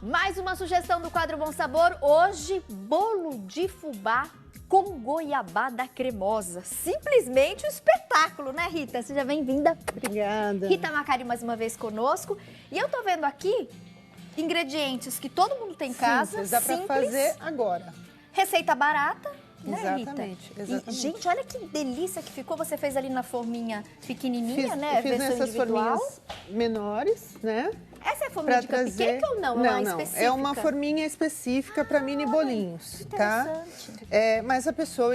Mais uma sugestão do quadro Bom Sabor. Hoje, bolo de fubá com goiabada cremosa. Simplesmente um espetáculo, né, Rita? Seja bem-vinda. Obrigada. Rita Macari mais uma vez conosco. E eu tô vendo aqui ingredientes que todo mundo tem em casa. Simples, dá pra fazer agora. Receita barata, né, Exatamente, Rita? exatamente. E, gente, olha que delícia que ficou. Você fez ali na forminha pequenininha, né? Fiz Versão nessas individual. forminhas menores, né? Essa é a forminha de cupcake ou não? É Não, específica? é uma forminha específica para mini bolinhos, tá? Mas a pessoa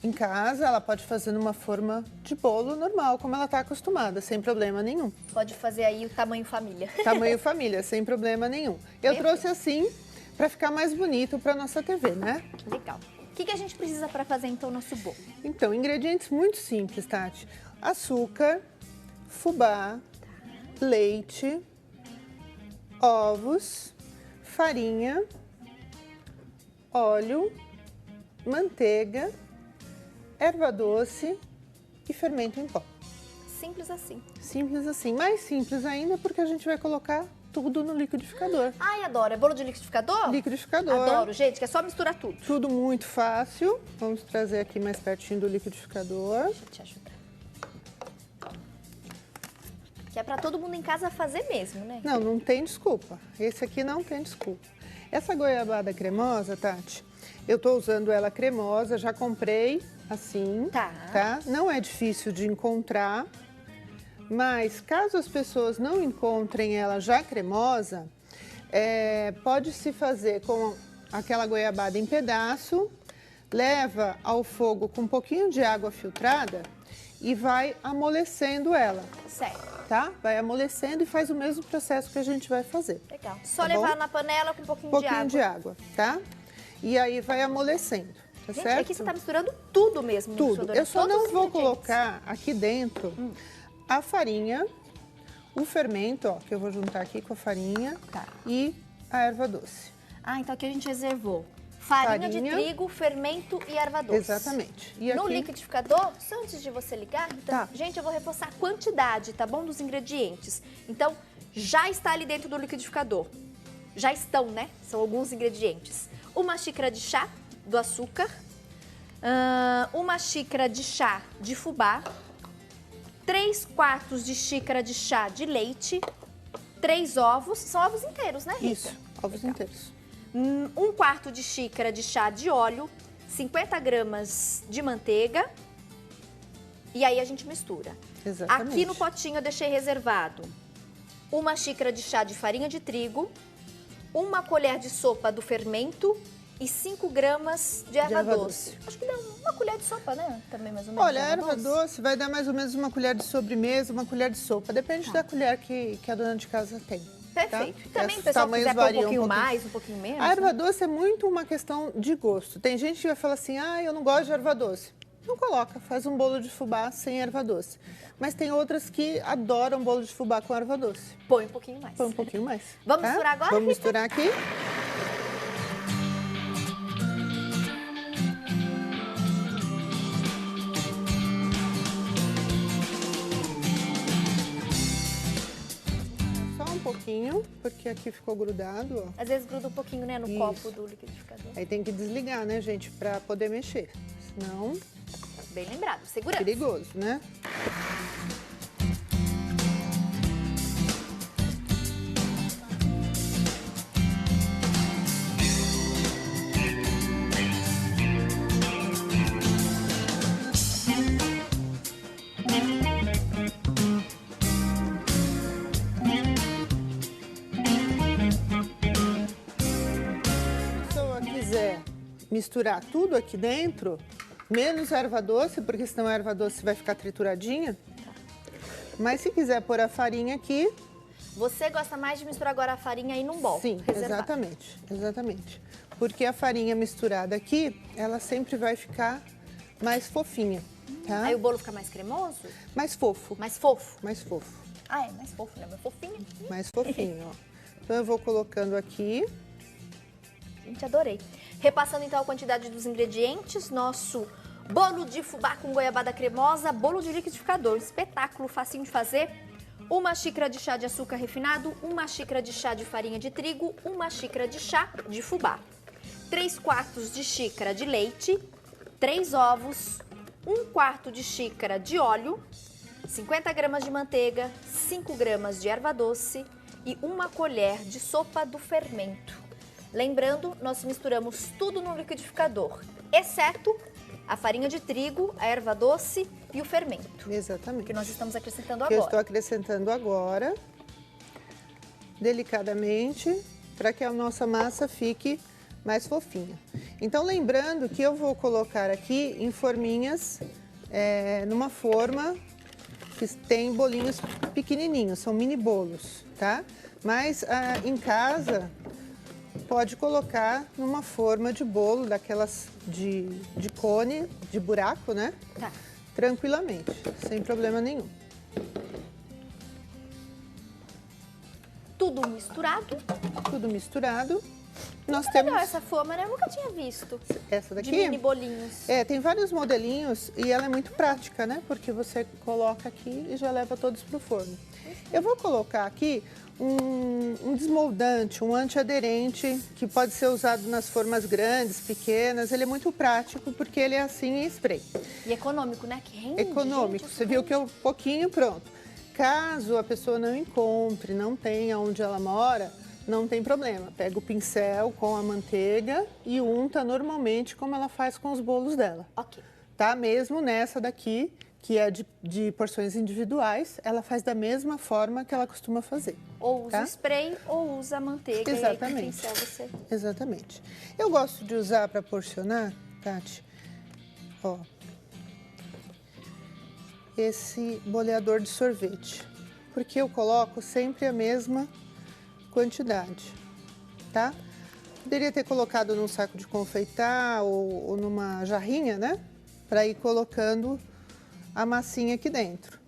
em casa, ela pode fazer numa forma de bolo normal, como ela está acostumada, sem problema nenhum. Pode fazer aí o tamanho família. Tamanho família, sem problema nenhum. Eu trouxe assim para ficar mais bonito para nossa TV, né? Legal. O que a gente precisa para fazer então o nosso bolo? Então, ingredientes muito simples, Tati. Açúcar, fubá, leite, ovos, farinha, óleo, manteiga, erva doce e fermento em pó. Simples assim. Simples assim. Mais simples ainda porque a gente vai colocar tudo no liquidificador. Ai, adoro. É bolo de liquidificador? Liquidificador. Adoro, gente, que é só misturar tudo. Tudo muito fácil. Vamos trazer aqui mais pertinho do liquidificador. Deixa eu te ajudar. Que é para todo mundo em casa fazer mesmo, né? Não, não tem desculpa. Esse aqui não tem desculpa. Essa goiabada cremosa, Tati, eu tô usando ela cremosa, já comprei assim, tá? Não é difícil de encontrar, mas caso as pessoas não encontrem ela já cremosa, pode-se fazer com aquela goiabada em pedaço, leva ao fogo com um pouquinho de água filtrada e vai amolecendo ela. Certo. Tá? Vai amolecendo e faz o mesmo processo que a gente vai fazer. Legal. Só tá levar bom? na panela com um pouquinho De água, tá? E aí vai amolecendo, tá gente, certo? aqui você tá misturando tudo mesmo. Tudo. Eu só não vou colocar aqui dentro a farinha, o fermento, ó, que eu vou juntar aqui com a farinha e a erva doce. Ah, então aqui a gente reservou farinha de trigo, fermento e erva doce. Exatamente. E no aqui... liquidificador, só antes de você ligar, então, gente, eu vou reforçar a quantidade, tá bom, dos ingredientes. Então, já está ali dentro do liquidificador. Já estão, né? São alguns ingredientes. 1 xícara de chá do açúcar, 1 xícara de chá de fubá, 3/4 de xícara de chá de leite, 3 ovos, são ovos inteiros, né, Rita? Isso, ovos inteiros. 1/4 de xícara de chá de óleo, 50 gramas de manteiga e aí a gente mistura. Exatamente. Aqui no potinho eu deixei reservado 1 xícara de chá de farinha de trigo, 1 colher de sopa do fermento e 5 gramas de erva doce. Acho que dá 1 colher de sopa, né? Também mais ou menos. Olha, a erva doce vai dar mais ou menos 1 colher de sobremesa, 1 colher de sopa. Depende da colher que a dona de casa tem. Perfeito. Tá? Também o pessoal quiser pôr um pouquinho mais, um pouquinho menos. A erva doce é muito uma questão de gosto. Tem gente que vai falar assim, eu não gosto de erva doce. Não coloca, faz um bolo de fubá sem erva doce. Mas tem outras que adoram bolo de fubá com erva doce. Põe um pouquinho mais. Põe um pouquinho mais. Vamos misturar agora, Vamos Rita? misturar aqui. Pouquinho, porque aqui ficou grudado, ó. Às vezes gruda um pouquinho, né, no copo do liquidificador. Aí tem que desligar, né, gente, pra poder mexer. Senão... Bem lembrado, segurança. Perigoso, né? Misturar tudo aqui dentro, menos a erva doce, porque senão a erva doce vai ficar trituradinha. Mas se quiser pôr a farinha aqui... Você gosta mais de misturar agora a farinha aí num bol? Sim, exatamente, exatamente. Porque a farinha misturada aqui, ela sempre vai ficar mais fofinha, tá? Aí o bolo fica mais cremoso? Mais fofo. Mais fofo? Mais fofo. Ah, é mais fofo, né? Mais fofinho. Mais fofinho, ó. Então eu vou colocando aqui. Gente, adorei. Repassando então a quantidade dos ingredientes, nosso bolo de fubá com goiabada cremosa, bolo de liquidificador, espetáculo, facinho de fazer. 1 xícara de chá de açúcar refinado, 1 xícara de chá de farinha de trigo, 1 xícara de chá de fubá, 3/4 de xícara de leite, 3 ovos, 1/4 de xícara de óleo, 50 gramas de manteiga, 5 gramas de erva doce e 1 colher de sopa do fermento. Lembrando, nós misturamos tudo no liquidificador, exceto a farinha de trigo, a erva doce e o fermento. Exatamente. Que nós estamos acrescentando agora. Eu estou acrescentando agora, delicadamente, para que a nossa massa fique mais fofinha. Então, lembrando que eu vou colocar aqui em forminhas, numa forma que tem bolinhos pequenininhos, são mini bolos, tá? Mas em casa, pode colocar numa forma de bolo, daquelas de cone, de buraco, né? Tá. Tranquilamente, sem problema nenhum. Tudo misturado. Tudo misturado. Nós Muito temos legal essa forma, né? Eu nunca tinha visto. Essa daqui? De mini bolinhos. Tem vários modelinhos e ela é muito prática, né? Porque você coloca aqui e já leva todos pro forno. Eu vou colocar aqui um desmoldante, um antiaderente, que pode ser usado nas formas grandes, pequenas. Ele é muito prático porque ele é assim em spray. E econômico, né? Que rende, Econômico. Você viu que é um pouquinho pronto. Caso a pessoa não encontre, não tenha onde ela mora, não tem problema. Pega o pincel com a manteiga e unta normalmente como ela faz com os bolos dela. Ok. Tá? Mesmo nessa daqui, que é de porções individuais, ela faz da mesma forma que ela costuma fazer. Ou usa spray ou usa manteiga. Exatamente. E aí, pincel você... Exatamente. Eu gosto de usar para porcionar, Tati, ó, esse boleador de sorvete. Porque eu coloco sempre a mesma quantidade, tá? Poderia ter colocado num saco de confeitar ou numa jarrinha, né? Para ir colocando a massinha aqui dentro.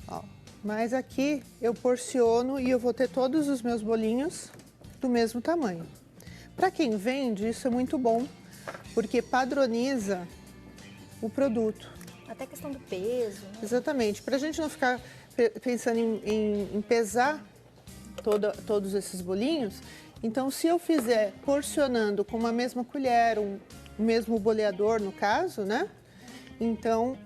Ó, mas aqui eu porciono e eu vou ter todos os meus bolinhos do mesmo tamanho. Para quem vende, isso é muito bom, porque padroniza o produto. Até questão do peso, né? Exatamente. Para a gente não ficar pensando em pesar todos esses bolinhos, então se eu fizer porcionando com uma mesma colher, o mesmo boleador no caso, né? Então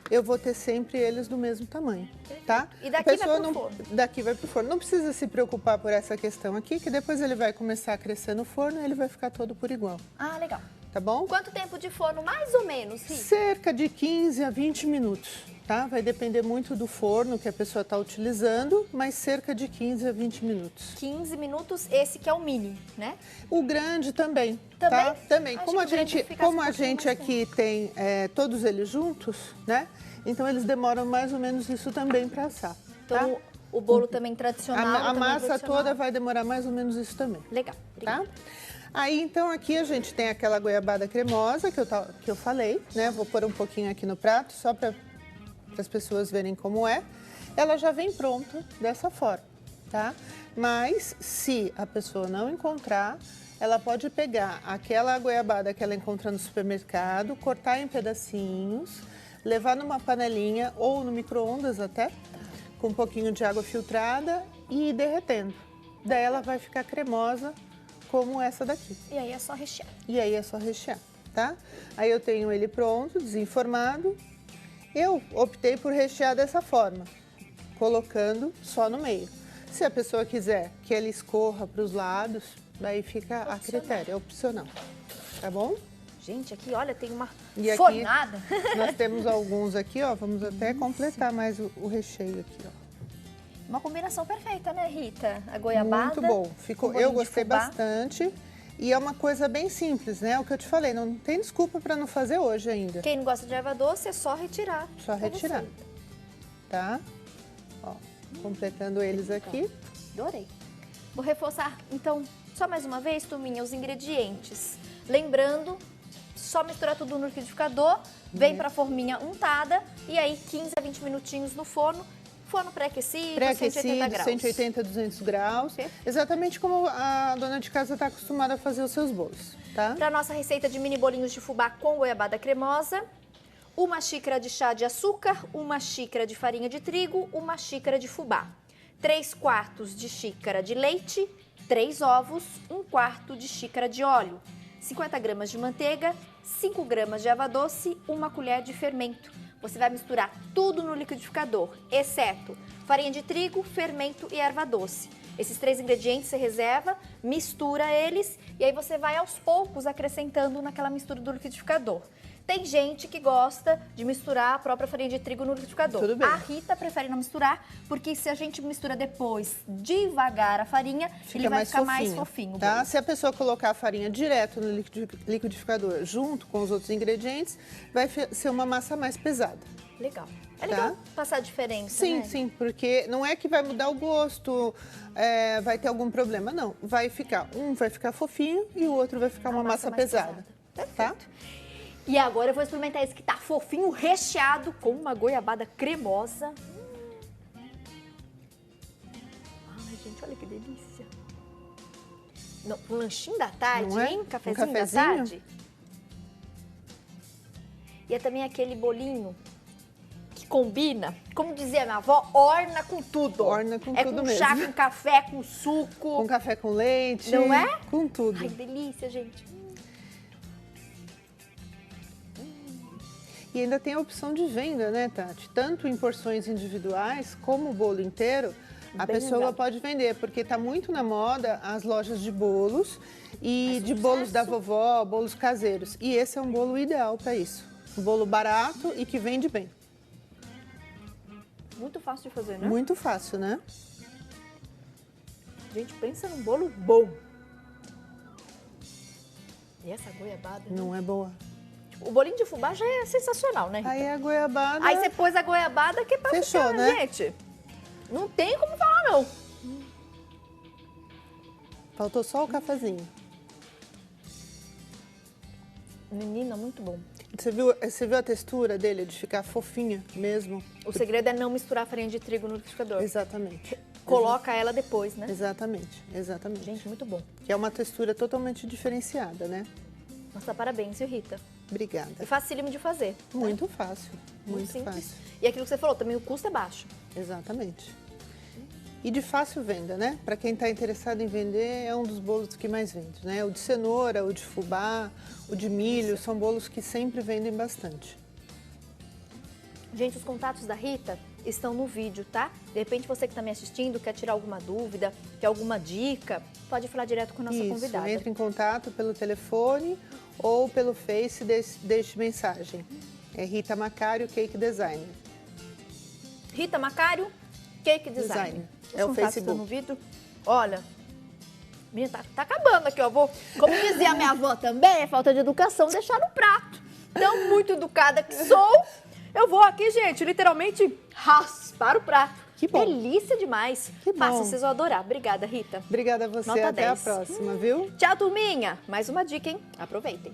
eu vou ter sempre eles do mesmo tamanho, tá? E daqui vai pro forno. Daqui vai pro forno. Não precisa se preocupar por essa questão aqui, que depois ele vai começar a crescer no forno e ele vai ficar todo por igual. Ah, legal. Tá bom? Quanto tempo de forno, mais ou menos, Rita? Cerca de 15 a 20 minutos, tá? Vai depender muito do forno que a pessoa está utilizando, mas cerca de 15 a 20 minutos. 15 minutos, esse que é o mini, né? O grande também, também? tá? Também. Acho Como a gente aqui tem todos eles juntos, né? Então eles demoram mais ou menos isso também para assar, então, tá? O bolo também tradicional. A massa toda vai demorar mais ou menos isso também. Legal, obrigada. Tá? Aí, então, aqui a gente tem aquela goiabada cremosa que eu falei, né? Vou pôr um pouquinho aqui no prato, só para as pessoas verem como é. Ela já vem pronta dessa forma, tá? Mas, se a pessoa não encontrar, ela pode pegar aquela goiabada que ela encontra no supermercado, cortar em pedacinhos, levar numa panelinha ou no micro-ondas até, com um pouquinho de água filtrada e ir derretendo. Daí ela vai ficar cremosa, como essa daqui. E aí é só rechear. E aí é só rechear, tá? Aí eu tenho ele pronto, desenformado. Eu optei por rechear dessa forma, colocando só no meio. Se a pessoa quiser que ele escorra para os lados, daí fica a critério, é opcional. Tá bom? Gente, aqui, olha, tem uma e aqui, fornada. Nós temos alguns aqui, ó. Vamos até completar mais o recheio aqui, ó. Uma combinação perfeita, né, Rita? A goiabada. Muito bom. Eu gostei bastante. E é uma coisa bem simples, né? O que eu te falei, não tem desculpa para não fazer hoje ainda. Quem não gosta de erva doce é só retirar. Só retirar. Tá? Ó, completando eles aqui. Adorei. Vou reforçar, então, só mais uma vez, turminha, os ingredientes. Lembrando, só misturar tudo no liquidificador, vem para a forminha untada e aí 15 a 20 minutinhos no forno. Forno pré-aquecido, 180 graus. 180, 200 graus. Exatamente como a dona de casa está acostumada a fazer os seus bolos, tá? Para nossa receita de mini bolinhos de fubá com goiabada cremosa, 1 xícara de chá de açúcar, 1 xícara de farinha de trigo, 1 xícara de fubá, 3/4 de xícara de leite, 3 ovos, 1/4 de xícara de óleo, 50 gramas de manteiga, 5 gramas de erva doce, 1 colher de fermento. Você vai misturar tudo no liquidificador, exceto farinha de trigo, fermento e erva doce. Esses 3 ingredientes você reserva, mistura eles e aí você vai aos poucos acrescentando naquela mistura do liquidificador. Tem gente que gosta de misturar a própria farinha de trigo no liquidificador. Tudo bem. A Rita prefere não misturar, porque se a gente mistura depois devagar a farinha, ele vai ficar mais fofinho. Tá? Se a pessoa colocar a farinha direto no liquidificador junto com os outros ingredientes, vai ser uma massa mais pesada. Legal. É legal passar a diferença, sim, né? Sim, porque não é que vai mudar o gosto, vai ter algum problema, não. Vai ficar, um vai ficar fofinho e o outro vai ficar uma massa pesada. Perfeito. Tá? E agora eu vou experimentar esse que tá fofinho, recheado com uma goiabada cremosa. Ai, gente, olha que delícia. Não, um lanchinho da tarde, não é? hein? Cafezinho da tarde. E é também aquele bolinho que combina, como dizia minha avó, orna com tudo. Orna com tudo mesmo. É com chá, com café, com suco. Com café com leite. Não é? Com tudo. Ai, delícia, gente. E ainda tem a opção de venda, né, Tati? Tanto em porções individuais como o bolo inteiro, a pessoa pode vender, porque está muito na moda as lojas de bolos e de bolos da vovó, bolos caseiros. E esse é um bolo ideal para isso. Um bolo barato e que vende bem. Muito fácil de fazer, né? Muito fácil, né? Gente, pensa num bolo bom. E essa goiabada? Não é boa. O bolinho de fubá já é sensacional, né, Rita? Aí a goiabada... Aí você pôs a goiabada que é pra fechou, ficar, né? gente. Não tem como falar, não. Faltou só o cafezinho. Menina, muito bom. Você viu a textura dele, de ficar fofinha mesmo? O segredo é não misturar a farinha de trigo no liquidificador. Exatamente. Coloca ela depois, né? Exatamente, exatamente. Gente, muito bom. Que é uma textura totalmente diferenciada, né? Nossa, parabéns, viu, Rita? Obrigada. E facílimo de fazer. Muito fácil, muito simples. fácil. E aquilo que você falou, também o custo é baixo. Exatamente. E de fácil venda, né? Para quem está interessado em vender, é um dos bolos que mais vende, né? O de cenoura, o de fubá, o de milho, são bolos que sempre vendem bastante. Gente, os contatos da Rita estão no vídeo, tá? De repente você que está me assistindo, quer tirar alguma dúvida, quer alguma dica, pode falar direto com a nossa convidada. Entre em contato pelo telefone ou pelo Face, deixe mensagem. É Rita Macário, Cake Designer. Rita Macário, Cake Designer. É o Facebook. No vídeo. Olha, menina, tá acabando aqui, ó. Como dizia a minha avó também, é falta de educação deixar no prato. Tão muito educada que sou, eu vou aqui, gente, literalmente raspar o prato. Que bom. Delícia demais. Que bom. Faça, vocês vão adorar. Obrigada, Rita. Obrigada a você. Nota Até 10. a próxima, viu? Tchau, turminha. Mais uma dica, hein? Aproveitem.